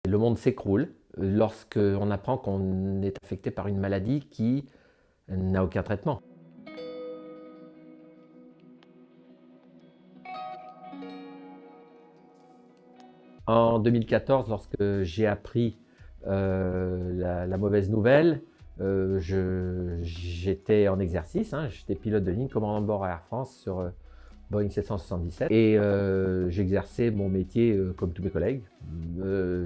Le monde s'écroule lorsqu'on apprend qu'on est affecté par une maladie qui n'a aucun traitement. En 2014, lorsque j'ai appris la mauvaise nouvelle, j'étais en exercice, hein, j'étais pilote de ligne, commandant de bord à Air France sur Boeing 777 et j'exerçais mon métier comme tous mes collègues,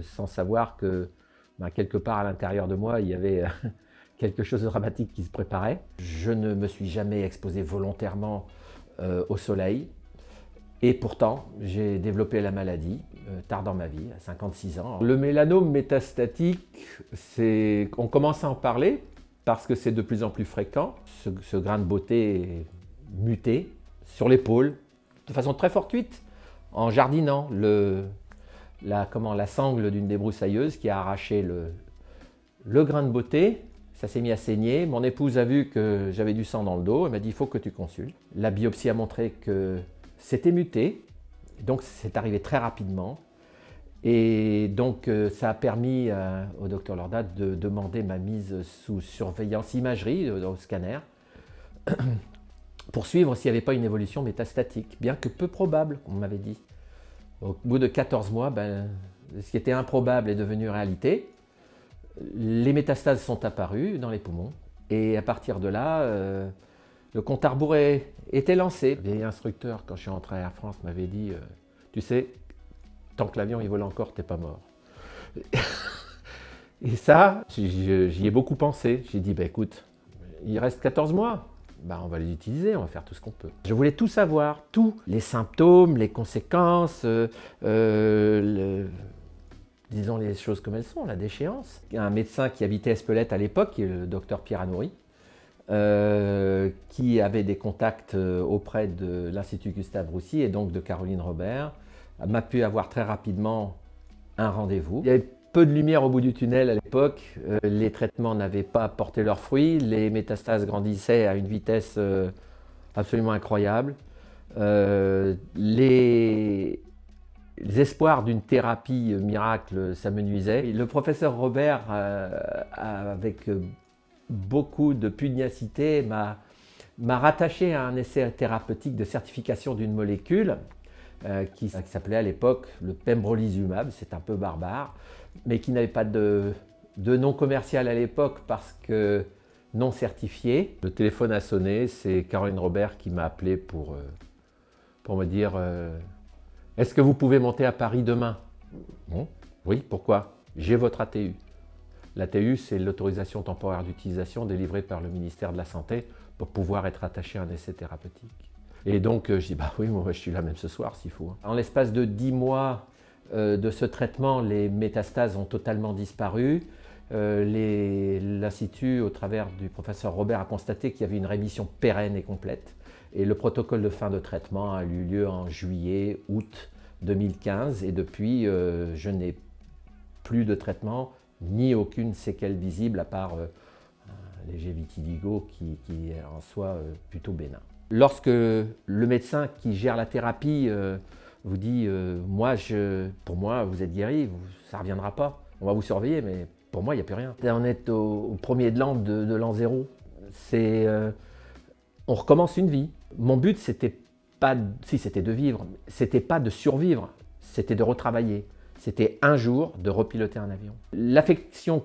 sans savoir que quelque part à l'intérieur de moi, il y avait quelque chose de dramatique qui se préparait. Je ne me suis jamais exposé volontairement au soleil. Et pourtant, j'ai développé la maladie tard dans ma vie, à 56 ans. Le mélanome métastatique, on commence à en parler parce que c'est de plus en plus fréquent. Ce grain de beauté est muté sur l'épaule, de façon très fortuite, en jardinant la sangle d'une débroussailleuse qui a arraché le grain de beauté. Ça s'est mis à saigner. Mon épouse a vu que j'avais du sang dans le dos. Elle m'a dit « il faut que tu consultes ». La biopsie a montré que c'était muté, donc c'est arrivé très rapidement. Et donc ça a permis au docteur Lordat de demander ma mise sous surveillance imagerie au scanner pour suivre s'il n'y avait pas une évolution métastatique, bien que peu probable, on m'avait dit. Au bout de 14 mois, ce qui était improbable est devenu réalité. Les métastases sont apparues dans les poumons et à partir de là, le compte à rebours était lancé. Le vieil instructeur, quand je suis rentré à Air France, m'avait dit tu sais, tant que l'avion il vole encore, t'es pas mort. Et ça, j'y ai beaucoup pensé. J'ai dit écoute, il reste 14 mois. On va les utiliser, on va faire tout ce qu'on peut. Je voulais tout savoir, tous les symptômes, les conséquences, disons les choses comme elles sont, la déchéance. Un médecin qui habitait Espelette à l'époque, le docteur Pierre Anoury, qui avait des contacts auprès de l'Institut Gustave Roussy et donc de Caroline Robert, m'a pu avoir très rapidement un rendez-vous. Il y avait peu de lumière au bout du tunnel à l'époque, les traitements n'avaient pas porté leurs fruits, les métastases grandissaient à une vitesse absolument incroyable. Les espoirs d'une thérapie miracle s'amenuisaient. Le professeur Robert, avec beaucoup de pugnacité, m'a rattaché à un essai thérapeutique de certification d'une molécule qui s'appelait à l'époque le pembrolizumab, c'est un peu barbare, mais qui n'avait pas de nom commercial à l'époque parce que non certifié. Le téléphone a sonné, c'est Caroline Robert qui m'a appelé pour me dire est-ce que vous pouvez monter à Paris demain? Bon, oui, pourquoi? J'ai votre ATU. L'ATU, c'est l'autorisation temporaire d'utilisation délivrée par le ministère de la Santé pour pouvoir être attaché à un essai thérapeutique. Et donc, je dis, oui, moi, je suis là même ce soir s'il faut. En l'espace de 10 mois de ce traitement, les métastases ont totalement disparu. L'Institut, au travers du professeur Robert, a constaté qu'il y avait une rémission pérenne et complète. Et le protocole de fin de traitement a eu lieu en juillet, août 2015. Et depuis, je n'ai plus de traitement, ni aucune séquelle visible, à part un léger vitiligo qui est en soi plutôt bénin. Lorsque le médecin qui gère la thérapie vous dit pour moi, vous êtes guéri, ça ne reviendra pas, on va vous surveiller, mais pour moi, il n'y a plus rien. On est au premier de l'an de l'an zéro. On recommence une vie. Mon but, c'était de vivre, c'était pas de survivre, c'était de retravailler. C'était un jour de repiloter un avion. L'affection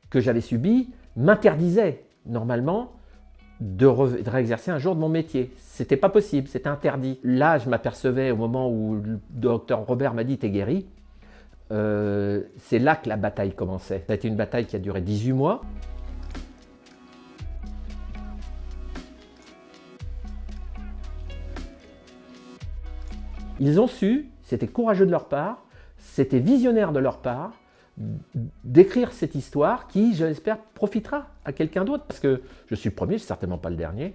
que j'avais subie m'interdisait normalement de réexercer un jour de mon métier. C'était pas possible, c'était interdit. Là, je m'apercevais au moment où le docteur Robert m'a dit « t'es guéri », c'est là que la bataille commençait. Ça a été une bataille qui a duré 18 mois. Ils ont su, c'était courageux de leur part, c'était visionnaire de leur part, d'écrire cette histoire qui, je l'espère, profitera à quelqu'un d'autre. Parce que je suis le premier, je ne suis certainement pas le dernier.